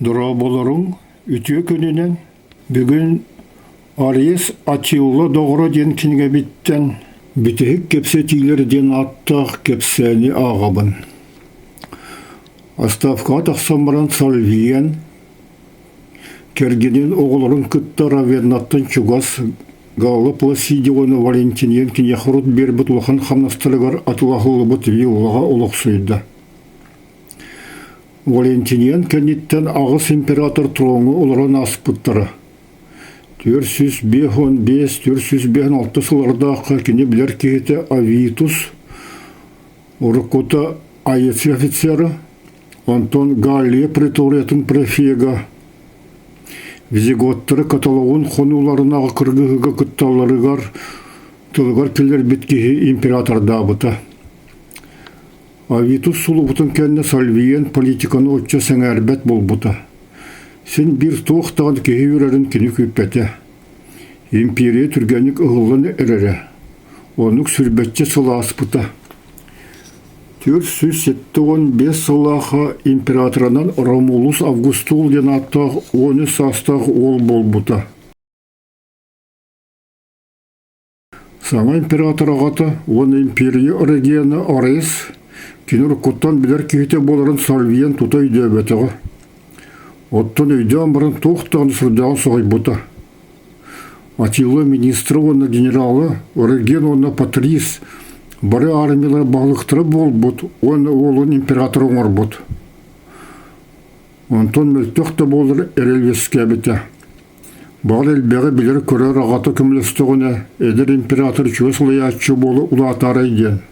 Дұраболарың үтіе көнінен бүгін Арес Атилла доғыра ден кенге біттен бітігік кепсетилерден аттақ кепсәні ағабын. Аставқа тақсамыран Салвиен кергенен оғылырын күттара вернаттан чугас ғалы пласидионы Валентинен кене құрыт бербіт ұлған қамнастырығар атылағылы бұт виллаға ұлық сөйді. Валентинен кенеттен ағыс император троңы оларан аспыттары. 405-406 сылардақы кене білер кейті Авитус, Орыкота Айеси офицері, Антон Галлия преториятын префега, Визиготтары каталогын қонуларынаға кыргығыға күтталарығар, тылығар келер біткеге император дабыта. Авитус сулубутun кәнне Салвиен политиканы отча сәңәрбәт болбута. Сен бір тоқтаған кеге үрерін кені көппәті. Империя түргәнік ұғылын әрәрі. Онық сүрбәтче сыла аспыта. 475 сылаға императорынан Ромулус Августул ден аттақ оны састақ ол болбута. Саңа император ағаты, оны империя регионы Арес, Кинур коттан билер кейте боларын Салвиен тута үйде бәтіға. Оттан үйде амбарын тоқтағын сүрдіған соғай бұта. Атилла министрі оны генералы, Ореген оны Патрис, бары армиялар бағлықтыры бол бұд, оны олын император оңар бұд. Онтан мөлтіқті болыр әрелвеске бәті. Бағыл әлбәғі білер көрер ағаты күмілістіғіне, әдір император чөсілі әтші болы ұлатары еден.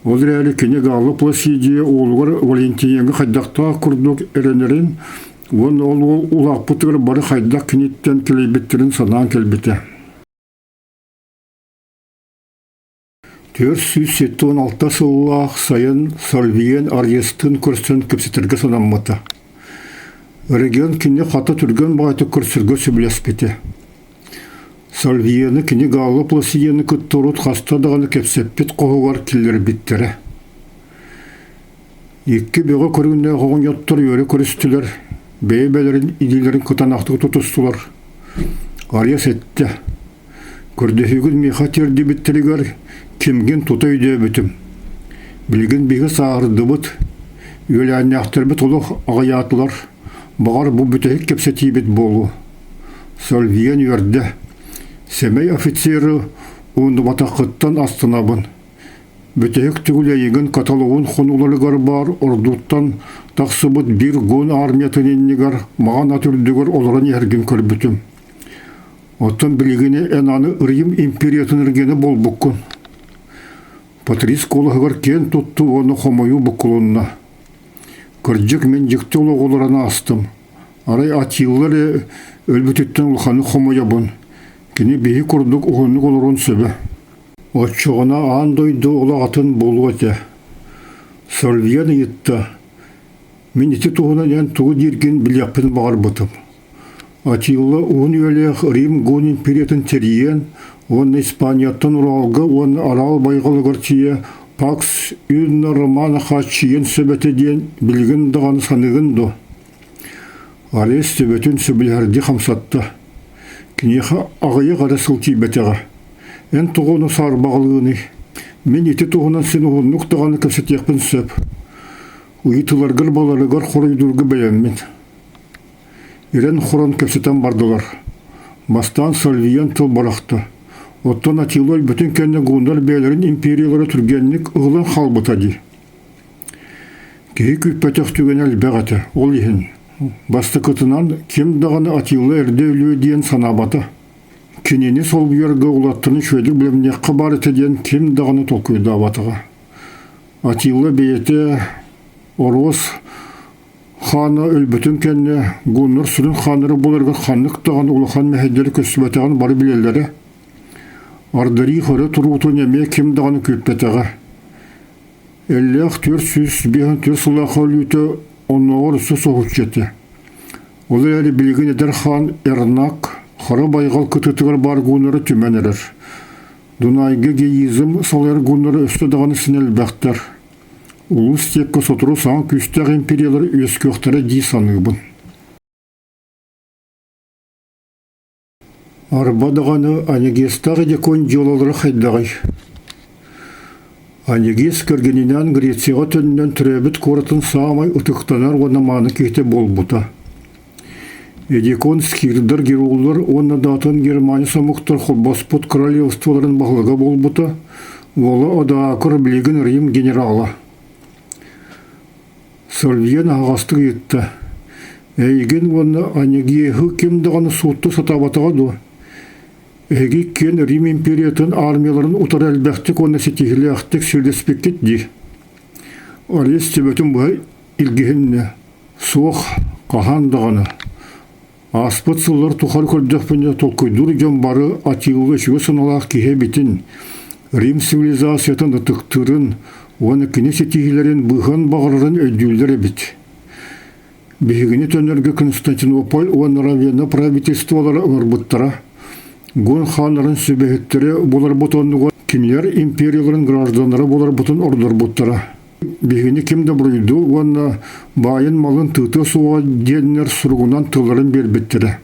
Олар әлі кене ғалы пласидия олғыр Валентиненгі қайдақта күрдік әренерін, оны ол ұлақ бұтығыр бары қайдақ кенеттен келейбеттерін санан келбеті. 476 сыллақ сайын Салвиен Арестін көрсін көпсетерге санаммыты. Реген кене қата түрген бағайты көрсірге сөбілеспеті. Салвиені кене ғалы пласидияны күттұрут қастадығаны кепсеппет қоғығар келер биттері. Екі беға көргінде қоғын yottыр өрі көрістілер, бәйбәлерін идейлерін күтанақтығы тұтыстылар. Арес әтті. Көрдіхігін меха терді біттерігер кемген тұта үйде бітім. Білген бегі сағырды бұд, өлі әннәқтір біт олық ағаятылар, бағар бұл бүтәйік кепсеті бет болу. Салвиен өрді. Семей офицері онды батақыттан астынабын. Бөтек түгілейген каталогын қонуларығар бар, ордуттан тақсыбыт бір гон армиятыненнігар, маған атүрдігір оларын ерген көрбітім. Оттан білігіне әнаны Рим империятын іргені бол бұққын. Патрис қолығығар кен тұтты оны қомайу бұққылынна. Көрджік мен жікті олығыларына астым. Арай Атиллары өлбітеттен ұлғаны қомаябын. Кені бейі күрдік ұғынық олырын сөбі. Отчығына андойды олағатын болу әте. Салвиен етті. Мен еті тұғынан ән тұғы дерген біляппен бағар бұтым. Атилла ұғын өлеғ Рим ғон империятын териен, оны Испанияттан ұралғы, оны арал байғалығыр тие, пакс үйінна романы қачиен сөбәтеден білген дұғаны санығынды. Арес сөбәтін сөбілерді қамсатты. Кенеха ағайы ғарасыл тейбәтіға. Ән тұғыны сар бағылығыны. Мен еті тұғынан сені ұғынық тұғаны көпсетекпін сөп. Ұйытыларғыр баларығар қорайдырғы бәйәммен. Ирен құран көпсетен бардылар. Бастан Салвиен тұл барақты. Оттан Атилой бүтін кәнне ғуындар бәйлерін империялары түргенлік ұғылан қалбытады. Кейі көппәтек түген әлбәғаты, ол ехін. Басты күтінан кем дағаны Атилла әрді өлі дейін санабаты. Кенені сол бұйырғы ұлаттырын шөйдік білімне қабар етеден кем дағаны толкүйді абатыға. Атилла бейеті Орос ханы өлбітін кәнне ғұныр сүрін ханыры болырға ханлық дағаны ұлыхан мәхедері көсібәтіған бары білелері. Ардари қыры тұруғытын әме кем дағаны көппәтіға. Әлләқ 400 сылақы өліті оннағыр үсі соғыт жеті. Олар әлі білген едер хан Эрнак, қары байғал күтітігір бар ғуныры түмен әрір. Дунайғы гейізім салар ғуныры үсті дағаны сінел бәқтір. Улус тепке сотуру саң күстәг империялар өскөктері ди саныбын. Арбадағаны анегестағы декон жолалары хайдағай. Анегес кіргенінен Грецияға түнінен түрәбіт қоратын саамай ұтықтанар онаманы кейте болбута. Эдекон скирдер герулдар онна датын Германия самуқтар холбаспот королевстволарын бағлыға болбута, олы одақыр білеген Рим генерала. Сальвиен ағастық етті. Әйген онна анегиехі кемдіғаны суытты сатабатыға ду. Әге кен Рим империятын армияларын ұтар әлбәқтік оны сетігілі ақтық сөлдеспеккет ди. Алес себетін бұға илгехінне суық қағандығаны. Аспыт сыллар тухар көрдіқпіне толкойдур жамбары атилы шүгі сыналақ кеге бетін. Рим цивилизациятын ұтықтырын, оны кіне сетігілерін бұған бағырырын өйділдер әбіт. Бігіне төнерге Константинополь, оны Равена правительстволары ыңырбыттара. Гон ханларын сөбәхеттері болар бұтонуға кемлер империяларын гражданлары болар бұтын ордар бұттара. Бігіне кемді бұрыйды, оны байын малын тұты суға денлер сұрғынан тыларын бербеттері.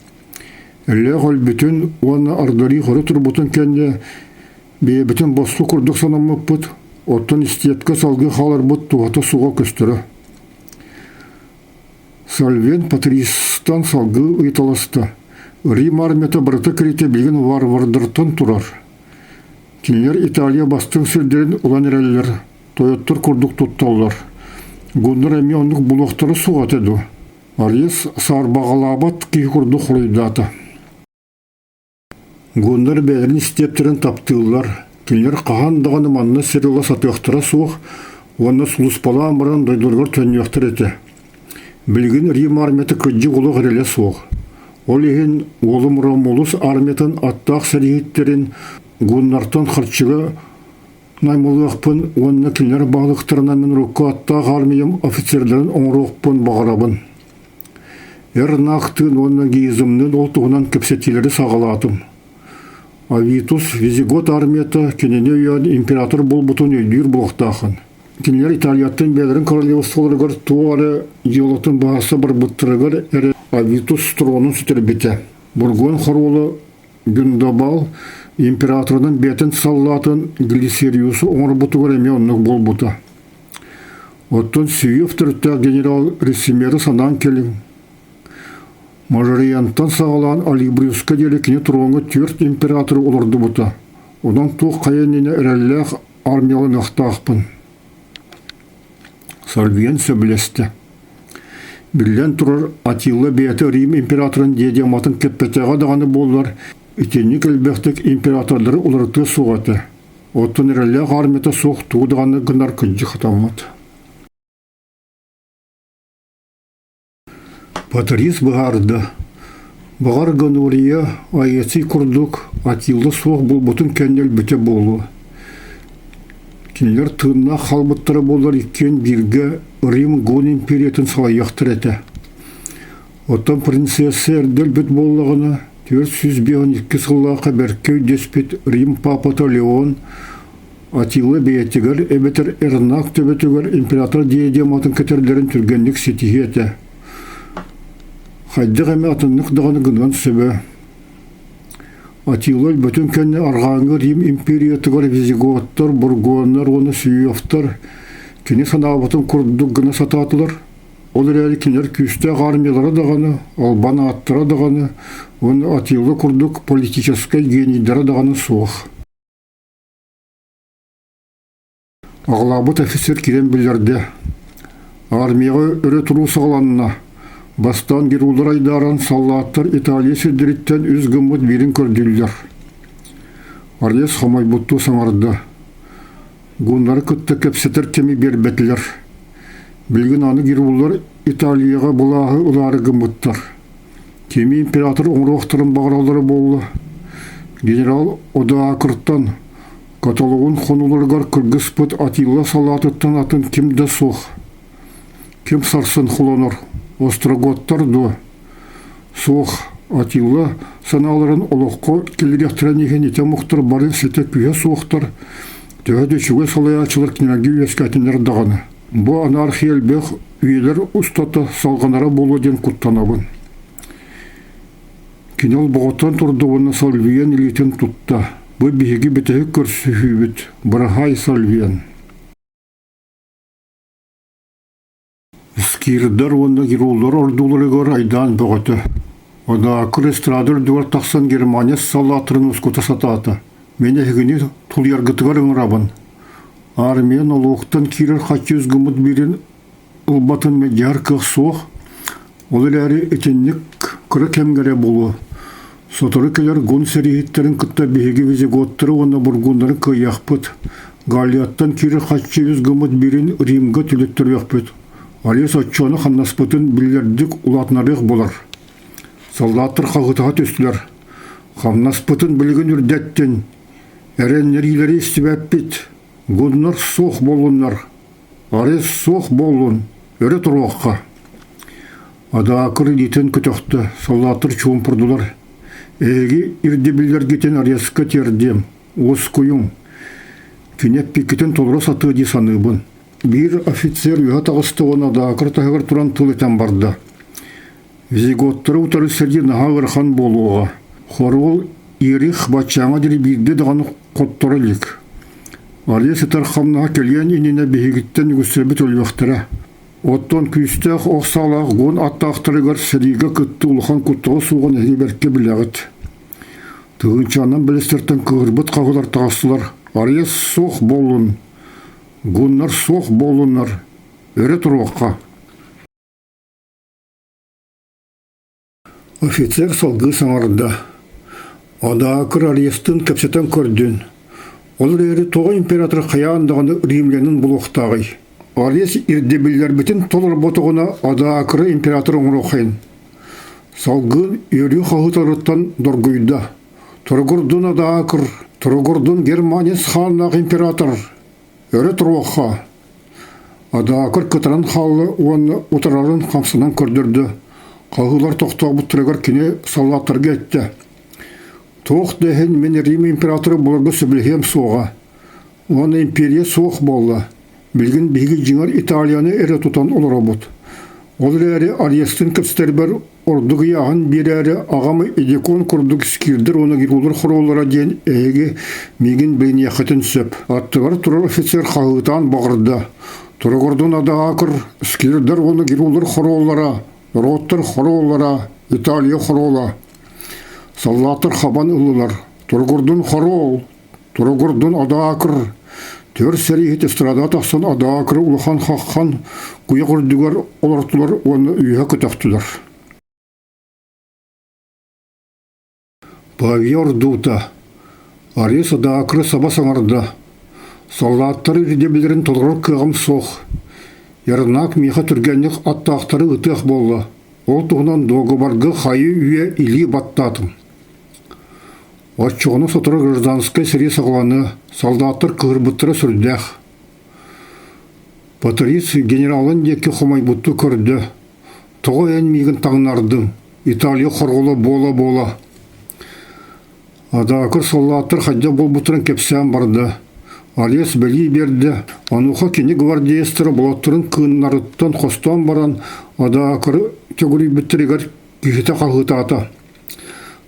Әлі ғал бүтін, оны ардари қоры тұр бұтын кәнде бейбітін босты күрдік санамық бұт, оттын істеткі салғы қалар бұт туғаты суға көстірі. Сальвен Патристан салғы ұйталасты. Рим армията бірті кірете білген варвардыртын тұрар. Кенлер Италия бастың сілдерін ұлан әрәлілер, тойоттыр күрдік тұттаулар. Гүнір әме ондық бұлықтары суғат әді. Арес сарбағалабат кей күрдік құрыйдаты. Гүнір бәлерін істептерін таптылар. Кенлер қағандығаны манны серіла сатықтыра суық, оны сұлыспала амыран дойдырғыр төнияқтыр еті. Білген Рим армията күджі ұлы ғырелі суық. Ол еген олым Ромулус армиятын аттақ сәрігеттерін гүннартан қыртшығы наймылықпын, онына келер бағлықтарына мен рұққа аттақ армиям офицерлерін оңырықпын бағарабын. Нақты онына гейзімнің олтығынан кепсетелері сағалатым. Авитус Визигот армията кенене үйен император бол бұтын өйдер бұлықтақын. Кенелер Италияттың бәлерін королевстволарығыр туғары елотын бағасы бір бұттырығыр әрі Авитус тронын сүтірбеті. Бургон хоролы Гүндабал императорының бетін саллатын Глисериусу оңыр бұтығыр әме онық бол бұты. Оттын сүйіп түртті генерал Ресимері санан келің. Мажориянттан сағалан Алибрюсқа делікіне троңы түрт императоры олырды бұты. Одан туқ қайыніне әрәлләқ армиялы нақтақпын. Сальвиен сөбілесті. Бірлен тұрар Атилла бейті Рим императорын дедематын кеппетеға дағаны болдар, үтені кәлбәқтік императорлары оларты суғаты. Оттын әрәлі ғармета соқ туғдағаны ғынар күнжі қытамат. Патрис бұғарды. Бұғар ғанурия айеси күрдік Атилла соқ бұл бұтын кәнел бүте болу. Кенлер тыңна қалбыттары болар еккен бірге Рим Гон империятын салайяқтыр әті. Оттан принцесса әрдел бүт болығына 452 сыллаға бәркеу деспет Рим папата Леон Атилла бейетігер әбетер әрнақ төбетігер император диадематын кәтерлерін түргенлік сетігі әті. Хайдық әме атынлық дағаны ғынған сөбі. Атилла бүтін кәне арғаңы Рим империятығыр визиготтар, бургонлар, оны сүйіфтар, кене санабытын күрдік ғына сататылар. Ол әрі кенер күсті армиялары дағаны, албаны аттыра дағаны, оны Атилла күрдік политическай генидері дағаны суық. Ағлабыт офицер керен білерді. Армияға өрі тұру сағаланына. Бастан герулдар айдаран саллаттар Италия сөдіріттен үз гымыт берін көрділдер. Арес қамай бұтту саңарды. Гунлары күтті кепсетер кеми бербетілер. Білген аны герулдар Италияға бұлағы ұлары гымыттар. Кеми император оңырақтырын бағыралары болы. Генерал Одақырттан каталогын қонуларғар кіргіз бұт Атилла салатыттан атын кемді соқ. Кем сарсын құланыр. Остроготтар до. Соқ Атилла саналарын олыққа келеректірен еген ете мұқтыр барын сеті күйе соқтар. Төгеді шүге салай ачылыр кенерге өскәтінер дағаны. Bu anarхия бех üyeler ustata salganara bolu den kuttanabın. Kinol boğatan turduğuna salviyen iliten tutta. Bu bihigi betehi körsühübüt. Brahay salviyen. Skirdar onda girullar orduları gör aydan boğatı. Oda akır estradır duvar taksan Germaniya salatırın uskuta satata. Mene hegini tul yargıtıgar ıngırabın. Armiyan oluqtan kirer 800 gımıt birin ılbatın medyar kıq soğuk. Olayları etenlik kırı kemgere bolu. Sotoru keler gun serihitlerin kıtta bihegi vizigottırı ona burgunların kıyakpıt. Galiyattan kirer 800 gımıt birin Rimga tülüttür yakpıt. Aliyas açığını xannaspıtın billerdik ulatnarıq bolar. Sallatır xağıtağa töstüler. Xannaspıtın bilgin ürdettin. Erenlerileri istibäppit. Gunnar soğuk bolunlar. Ares soğuk bolun. Öre turvaqqa. Ada akır diten kütöktü. Sallatır çoğumpurdular. Egi irdibiller giten Areska terdem. Os kuyum. Künep pikiten tolra satı di sanıbın. Bir ofitser yuha tağısты ona da akır tağır turan tıl eten barda. Vizigottары utarı serdi naha ırxan boluğa. Хорвол ирих бачаңа дiri birde dağını kottara lik. Aliye sitar xamnaha kelyen inine behigitten güsrebet ölüvaqtara. Otton küstaq oqsalaq gon attaqtırıgar seriga kıttı ulxan kuttağı suğun ehli berke bilağıt. Tığınçanan bilesterten kığırbıt qağılar tağısılar. Aliye soğuk bolun. Gunnar soğuk bolunlar. Öre turvaqqa. Ofitser salgı sanarında. Ada akır Aliyestın kapsatan kördün. Olur eri toğa imperator qayağındağını Rimlenin buluqtağıy. Aliyes irdebiller bütün tolar botuğuna ada akırı imperator oğruqayın. Salgı yörü xağıtarıttan dorguyda. Turgurdun ada akır. Turgurdun Germanis xanlaq imperator. Öre turvaqqa. Ada akır kıtaran xalı onu utararın kamsından kördürdü. Qağılar toqtaq buttıragar kine sallatırga etti. Toq dehen men Rim imperatoru bularga sübilhem soğa. Ona imperiya soğuk bolla. Bilgin bilgi jinger İtalyanı ere tutan olara bot. Olları Aliyestın kapsterber ordugu yağın bir ere ağamı edekon kurduk skirdir ona girulur xorolara den ege migin beyni yaxıtın söp. Attıgar turar ofitser xağıtan bağırdı. Turgurdun ada akır skirdir ona girulur xorolara. Rottır xorolara. İtalya xorola. Sallatır xaban ılılar. Turgurdun xorol. Turgurdun ada akır. Tör serihit estrada taqsan ada akır ulxan xaqxan kuya qurdugar olartular onu üye kütöktüler. Paviyor duta. Ares ada akırı saba sanarda. Sallatır irdebilirin tolgar kığım soğ. Yarınak miha türgenlik attaqtары ıtıq bolla. Ol tuğunan doğu bargı xayı üye ili battatım. Açığını sotura gражданскай сери сағланы, солдаттар кығырбыттыры сүрдәқ. Патрис генералын декі xomay бұтты көрді. Тұғы ән мигін таңнардың. Италия қорғылы бола-бола. Ада акыр солдаттар қайда бол бұтырын кепсән барды. Алиес бәлі берді. Ануға кені гвардиестері болаттырын кыыннарыттан қостан баран ада акыры тегірі біттірігер күйеті қағытата.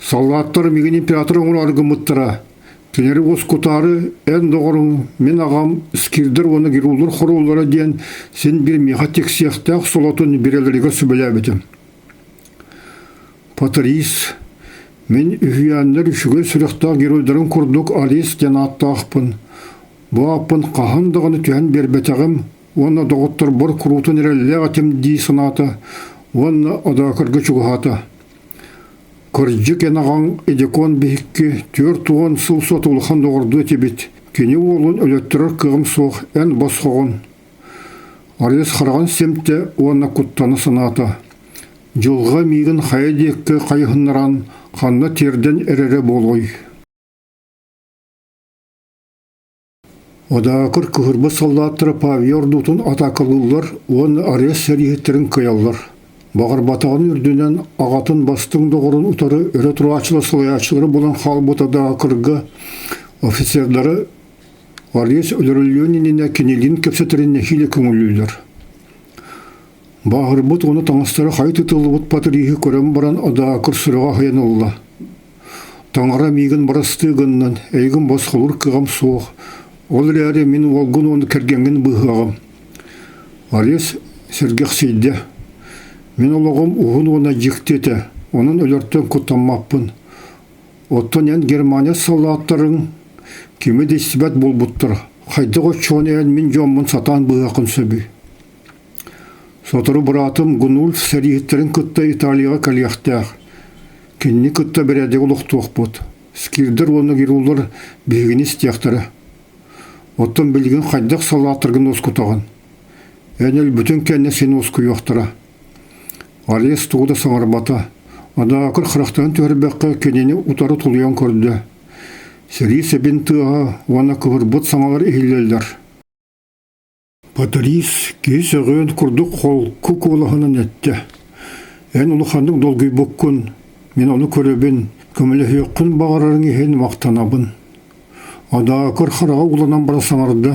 Саллаттар мигин император оңыр аргымыттыра. Кенері ос кутары ән доғырың мен ағам скирдір оны гирулыр хоролары ден сен бір меға тек сияқтақ солатын берелеріге сүбілі бітім. Патрис, мен үйянлер үшіге сүріқтақ геройдарын күрдік Алис ден аттақпын. Бұ апын қағандығыны түйен бербетағым, оны доғыттыр бір күрутын әрелі ғатым дей сынаты, оны адақырғы чүгіғаты. Кырджык енаған edekon бейікке төр туған сыл сотылыған доғырды тебет. Кені олын өлеттірір кығым соқ ән басқоғын. Арес қырған семтті оны күттаны сынаты. Жылға мигін қайдекке қайғыныран қанна терден әрері болғой. Одақыр күхірбі солдаттыры павиор дутын атақылылар оны арес сәрихеттерін каялар. Бағыр батағын үрдінен ағатын бастың доғырын ұтары өрі тұру ачылы сылай ачылары болан қал бұтада ақырғы офицерлары Арьес өлөрөлүөнүнүнө кенелин кепсетерине хиле көңүллүлөр. Багырбыт оны таңыстары хай тытылыбыт патырихи көрөн баран Адаакыр сырыга хаянылла. Таңара мигін барастығыннан, әйгін басқылыр кығам соқ. Ол әрі мен олғын оны кәргенген бұғағым. Арьес сергек сейді. Мен олығым ұғын оны жіктеті. Оның өлірттен құттанмаппын. Оттан ән Германия салаттарын кеме де сібәт бол бұттыр. Қайды қочуын ән мен жомын сатан бұғақын сөбі. Сотыры бұратым Гунулф сәрихеттерін күтті Италияға кәлияқтақ. Кенни күтті бірәдегі ұлықтуық бұд. Скирдер оны керулар бігіні стияқтары. Оттан білген қайдақ салаттырғын өз күтіған. Әнел бүтін кәнне сені өз күйіқтыра. Арьес туғыда саңарбата. Адаакыр қырақтан түрбәққа кенені ұтары тұлыян көрді. Сери сәбен тұға оны күгір бұд саңалар ehillelder. Патрис кез ағын күрдік қол күк олағынан әтті. Ән ұлықандың долгый бұққын. Мен оны көребін, көмілі хүйіққын бағарарын ехен мақтанабын. Адаакыр қыраға ұлынан бара саңарды.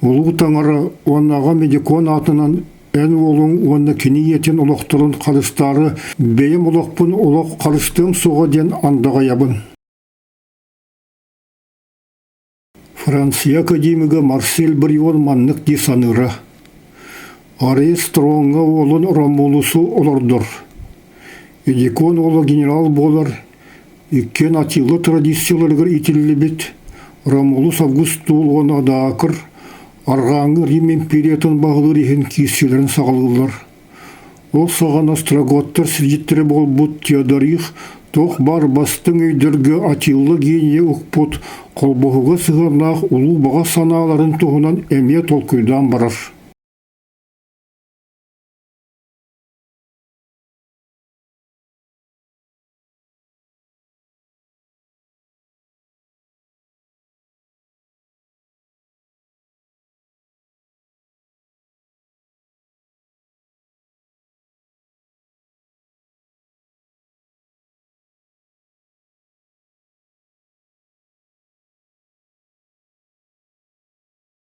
Олығы таңары онаға медикон атынан ән олың оны кені етін ұлықтырын қалыстары бейім ұлықпын ұлық қалыстың соға ден андаға ябын. Франция академигі Марсель Брион маннық десаныры. Арьес Строңға олын Ромулусу олырдыр. Эдикон олы генерал болар. Иккен атилы традицияларғыр итілі бет. Ромулус Августул оны Адаакыр. Арғаңы Рим империятын бағылыр ехен киселерін сағылылар. Ол саған астраготтар сілжеттері бол бұд Теодорих, тоқ бар бастың өйдіргі атилы гения ұқпұт, қолбұғыға сығырнақ ұлу баға саналарын тұғынан әме толкүйдан барар.